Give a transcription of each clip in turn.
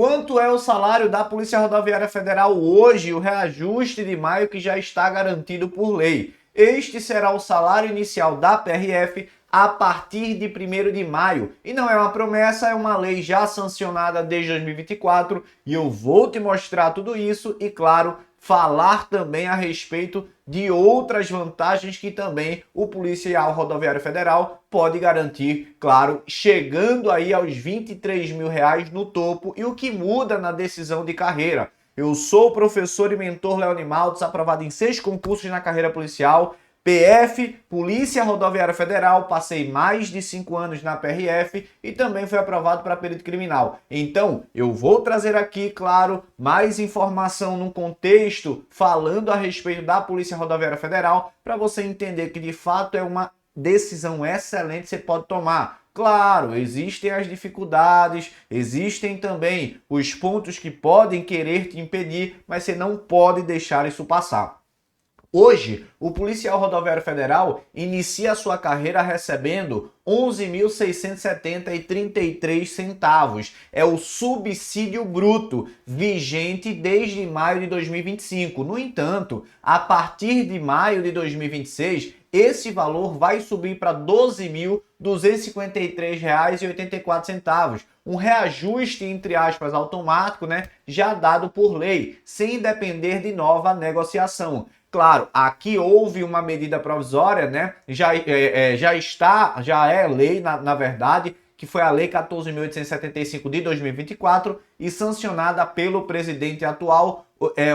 Quanto é o salário da Polícia Rodoviária Federal hoje, o reajuste de maio que já está garantido por lei? Este será o salário inicial da PRF a partir de 1º de maio. E não é uma promessa, é uma lei já sancionada desde 2024 e eu vou te mostrar tudo isso e, claro, falar também a respeito de outras vantagens que também o policial rodoviário federal pode garantir, claro, chegando aí aos R$ 23.000 no topo e o que muda na decisão de carreira. Eu sou o professor e mentor Leoni Maltz, aprovado em 6 concursos na carreira policial, PF, Polícia Rodoviária Federal, passei mais de 5 anos na PRF e também fui aprovado para perito criminal. Então, eu vou trazer aqui, claro, mais informação num contexto falando a respeito da Polícia Rodoviária Federal para você entender que de fato é uma decisão excelente que você pode tomar. Claro, existem as dificuldades, existem também os pontos que podem querer te impedir, mas você não pode deixar isso passar. Hoje, o policial rodoviário federal inicia a sua carreira recebendo R$ 11.670,33. É o subsídio bruto, vigente desde maio de 2025. No entanto, a partir de maio de 2026, esse valor vai subir para R$ 12.253,84. Um reajuste, entre aspas, automático, né? Já dado por lei, sem depender de nova negociação. Claro, aqui houve uma medida provisória, né? Já é lei, na verdade, que foi a Lei 14.875 de 2024 e sancionada pelo presidente atual,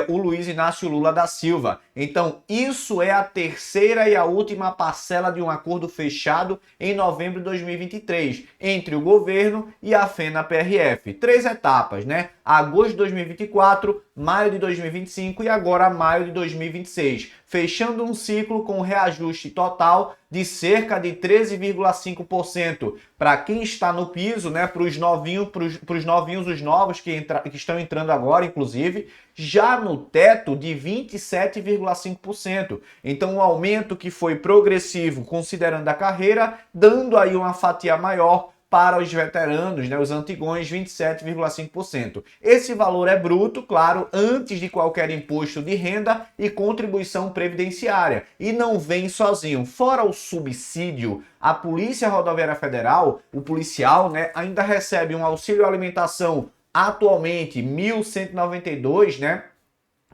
o Luiz Inácio Lula da Silva. Então, isso é a terceira e a última parcela de um acordo fechado em novembro de 2023 entre o governo e a FENA-PRF. 3 etapas, né? Agosto de 2024, maio de 2025 e agora maio de 2026. Fechando um ciclo com reajuste total de cerca de 13,5% para quem está no piso, né? Para os novinhos, os novos que estão entrando agora, inclusive, já no teto de 27,5%. Então, um aumento que foi progressivo, considerando a carreira, dando aí uma fatia maior para os veteranos, né, os antigões, 27,5%. Esse valor é bruto, claro, antes de qualquer imposto de renda e contribuição previdenciária. E não vem sozinho. Fora o subsídio, a Polícia Rodoviária Federal, o policial, né, ainda recebe um auxílio alimentação atualmente R$ 1.192, né?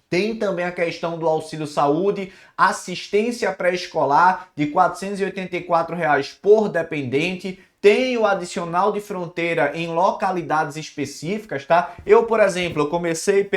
Tem também a questão do auxílio saúde, assistência pré-escolar de R$ 484 por dependente. Tem o adicional de fronteira em localidades específicas, tá? Eu, por exemplo, eu comecei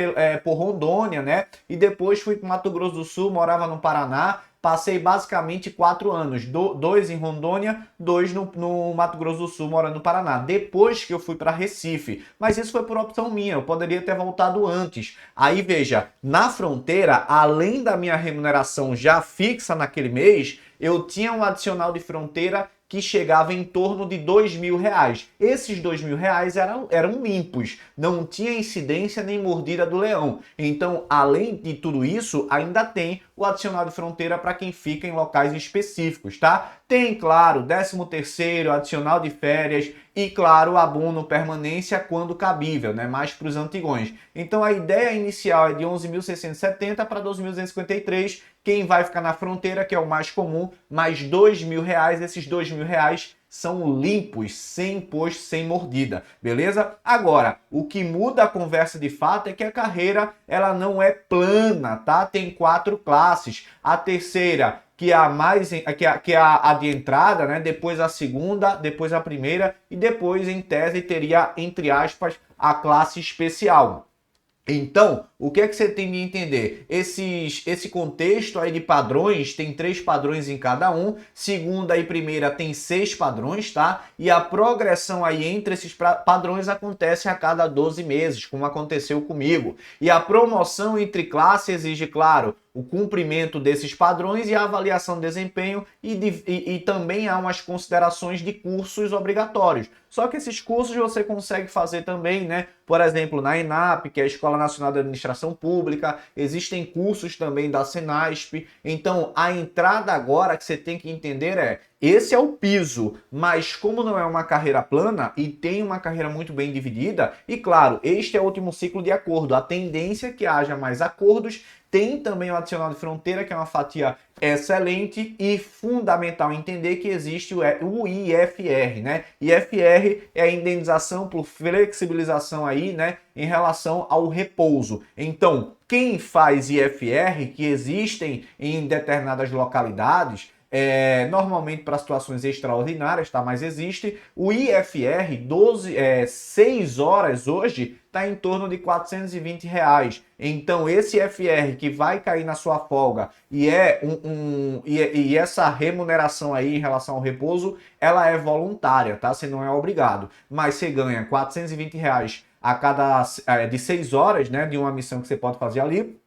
por Rondônia, né? E depois fui para Mato Grosso do Sul, morava no Paraná. Passei basicamente 4 anos, 2 em Rondônia, 2 no Mato Grosso do Sul, morando no Paraná. Depois que eu fui para Recife, mas isso foi por opção minha, eu poderia ter voltado antes. Aí veja, na fronteira, além da minha remuneração já fixa naquele mês, eu tinha um adicional de fronteira que chegava em torno de R$ 2.000. Esses R$ 2.000 eram limpos, não tinha incidência nem mordida do leão. Então, além de tudo isso, ainda tem o adicional de fronteira para quem fica em locais específicos, tá? Tem, claro, 13º, adicional de férias e, claro, abono permanência quando cabível, né? Mais para os antigões. Então, a ideia inicial é de 11.670 para 12.253. Quem vai ficar na fronteira, que é o mais comum, mais R$ 2.000. Esses R$ 2.000 são limpos, sem imposto, sem mordida, beleza? Agora, o que muda a conversa de fato é que a carreira, ela não é plana, tá? Tem 4 classes. A terceira, que é a de entrada, né? Depois a segunda, depois a primeira e depois, em tese, teria, entre aspas, a classe especial. Então, o que é que você tem de entender? Esse contexto aí de padrões, tem 3 padrões em cada um, segunda e primeira tem 6 padrões, tá? E a progressão aí entre esses padrões acontece a cada 12 meses, como aconteceu comigo. E a promoção entre classes exige, claro, o cumprimento desses padrões e a avaliação de desempenho e também há umas considerações de cursos obrigatórios. Só que esses cursos você consegue fazer também, né? Por exemplo, na ENAP, que é a Escola Nacional de Administração administração pública, existem cursos também da Senasp. Então, a entrada agora que você tem que entender esse é o piso, mas como não é uma carreira plana e tem uma carreira muito bem dividida, e claro, este é o último ciclo de acordo, a tendência é que haja mais acordos, tem também o adicional de fronteira, que é uma fatia excelente, e fundamental entender que existe o IFR, né? IFR é a indenização por flexibilização aí, né, em relação ao repouso. Então, quem faz IFR, que existem em determinadas localidades, normalmente para situações extraordinárias, tá? Mas existe o IFR 6 horas hoje está em torno de R$ 420. Então esse IFR que vai cair na sua folga e e essa remuneração aí em relação ao repouso, ela é voluntária, tá? Você não é obrigado, mas você ganha R$ 420 a cada de 6 horas, né, de uma missão que você pode fazer ali.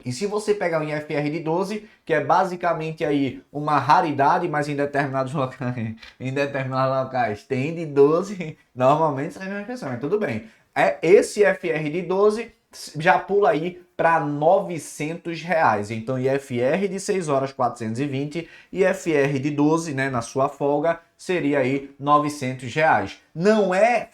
E se você pegar um IFR de 12, que é basicamente aí uma raridade, mas em determinados locais tem de 12, normalmente sai uma questão, mas tudo bem. Esse IFR de 12 já pula aí para R$ 900. Então, IFR de 6 horas 420, IFR de 12, né, na sua folga, seria aí R$ 900. Não é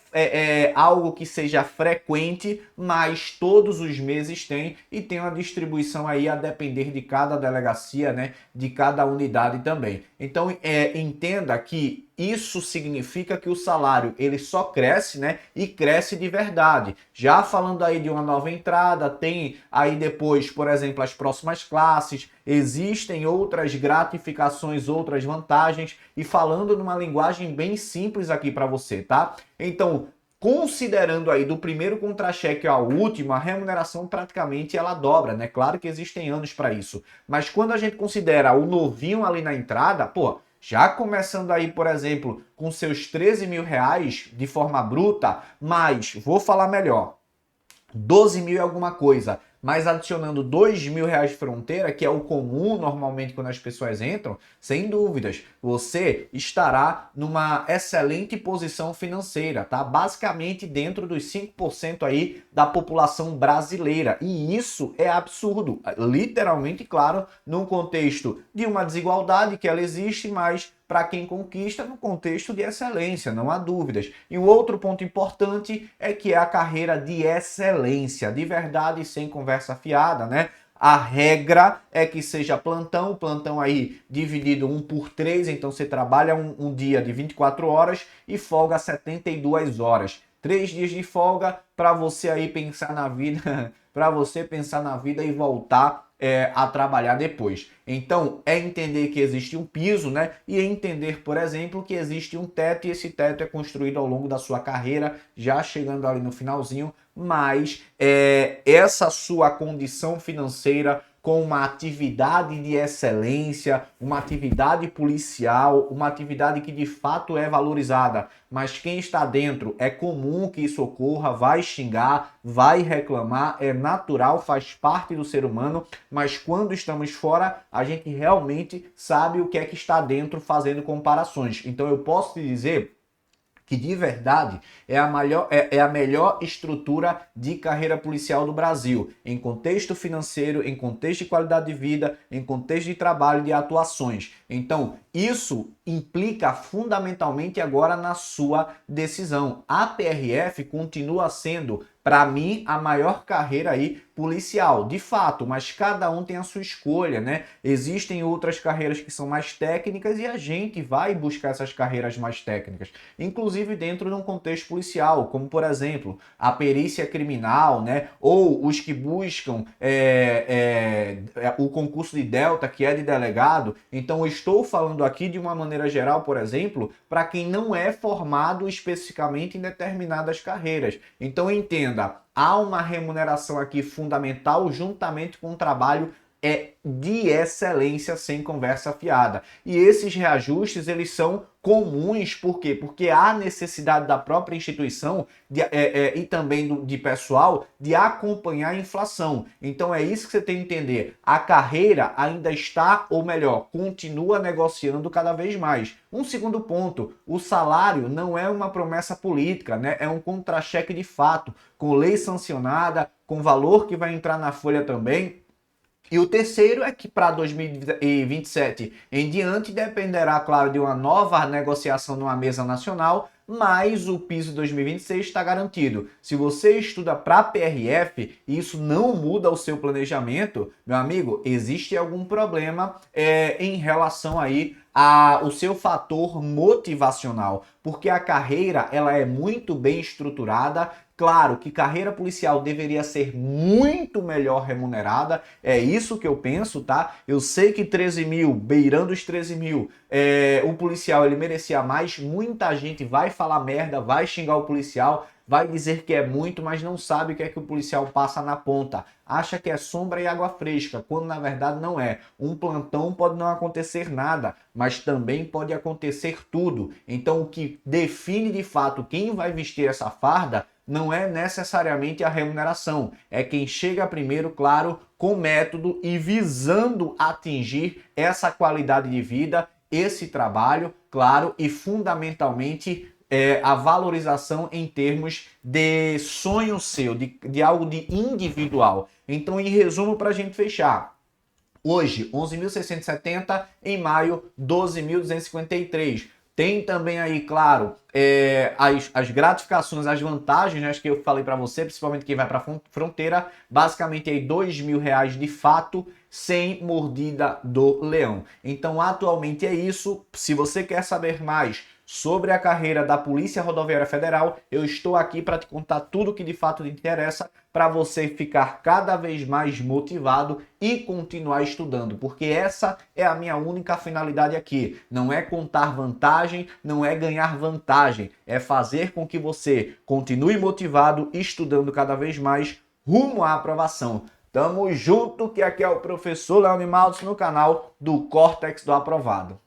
algo que seja frequente, mas todos os meses tem, e tem uma distribuição aí a depender de cada delegacia, né, de cada unidade também. Então, entenda que isso significa que o salário ele só cresce, né, e cresce de verdade. Já falando aí de uma nova entrada, tem aí depois, por exemplo, as próximas classes, existem outras gratificações, outras vantagens, e falando numa linguagem bem simples aqui para você, tá? Então, considerando aí do primeiro contra-cheque ao último, a remuneração praticamente ela dobra, né? Claro que existem anos para isso, mas quando a gente considera o novinho ali na entrada, pô, já começando aí, por exemplo, com seus R$ 13 mil de forma bruta, mas vou falar melhor, 12 mil e alguma coisa, mas adicionando R$ 2 mil de fronteira, que é o comum normalmente quando as pessoas entram, sem dúvidas, você estará numa excelente posição financeira, tá? Basicamente dentro dos 5% aí da população brasileira. E isso é absurdo, literalmente, claro, num contexto de uma desigualdade que ela existe, mas para quem conquista no contexto de excelência, não há dúvidas. E o outro ponto importante é que é a carreira de excelência, de verdade, sem conversa fiada, né? A regra é que seja plantão aí dividido 1 por 3, então você trabalha um dia de 24 horas e folga 72 horas. 3 dias de folga para você aí pensar na vida, para você pensar na vida e voltar a trabalhar depois. Então, é entender que existe um piso, né? E é entender, por exemplo, que existe um teto e esse teto é construído ao longo da sua carreira, já chegando ali no finalzinho, mas essa sua condição financeira com uma atividade de excelência, uma atividade policial, uma atividade que de fato é valorizada, mas quem está dentro é comum que isso ocorra, vai xingar, vai reclamar, é natural, faz parte do ser humano, mas quando estamos fora, a gente realmente sabe o que é que está dentro fazendo comparações. Então eu posso te dizer que de verdade é a melhor estrutura de carreira policial do Brasil, em contexto financeiro, em contexto de qualidade de vida, em contexto de trabalho, de atuações. Então, isso implica fundamentalmente agora na sua decisão. A PRF continua sendo, para mim, a maior carreira aí policial, de fato, mas cada um tem a sua escolha, né? Existem outras carreiras que são mais técnicas e a gente vai buscar essas carreiras mais técnicas, inclusive dentro de um contexto policial, como por exemplo, a perícia criminal, né? Ou os que buscam o concurso de Delta, que é de delegado. Então, eu estou falando aqui de uma maneira geral, por exemplo, para quem não é formado especificamente em determinadas carreiras. Então, entenda, há uma remuneração aqui fundamental juntamente com o trabalho de excelência sem conversa fiada. E esses reajustes, eles são comuns, por quê? Porque há necessidade da própria instituição e também de pessoal de acompanhar a inflação. Então é isso que você tem que entender. A carreira ainda está, ou melhor, continua negociando cada vez mais. Um segundo ponto, o salário não é uma promessa política, né? É um contra-cheque de fato, com lei sancionada, com o valor que vai entrar na folha também. E o terceiro é que para 2027 em diante dependerá, claro, de uma nova negociação numa mesa nacional, mas o piso 2026 está garantido. Se você estuda para PRF e isso não muda o seu planejamento, meu amigo, existe algum problema em relação aí ao seu fator motivacional, porque a carreira ela é muito bem estruturada. Claro que carreira policial deveria ser muito melhor remunerada, é isso que eu penso, tá? Eu sei que 13 mil, beirando os 13 mil, o policial ele merecia mais, muita gente vai falar merda, vai xingar o policial, vai dizer que é muito, mas não sabe o que é que o policial passa na ponta. Acha que é sombra e água fresca, quando na verdade não é. Um plantão pode não acontecer nada, mas também pode acontecer tudo. Então o que define de fato quem vai vestir essa farda não é necessariamente a remuneração, é quem chega primeiro, claro, com método e visando atingir essa qualidade de vida, esse trabalho, claro, e fundamentalmente a valorização em termos de sonho seu, de algo de individual. Então, em resumo, para a gente fechar, hoje, 11.670, em maio, 12.253. Tem também aí, claro, as gratificações, as vantagens, né, que eu falei para você, principalmente quem vai para a fronteira, basicamente aí R$ 2.000 de fato, sem mordida do leão. Então, atualmente é isso. Se você quer saber mais sobre a carreira da Polícia Rodoviária Federal, eu estou aqui para te contar tudo que de fato te interessa, para você ficar cada vez mais motivado e continuar estudando, porque essa é a minha única finalidade aqui. Não é contar vantagem, não é ganhar vantagem, é fazer com que você continue motivado, estudando cada vez mais rumo à aprovação. Tamo junto, que aqui é o professor Leone Maltz no canal do Córtex do Aprovado.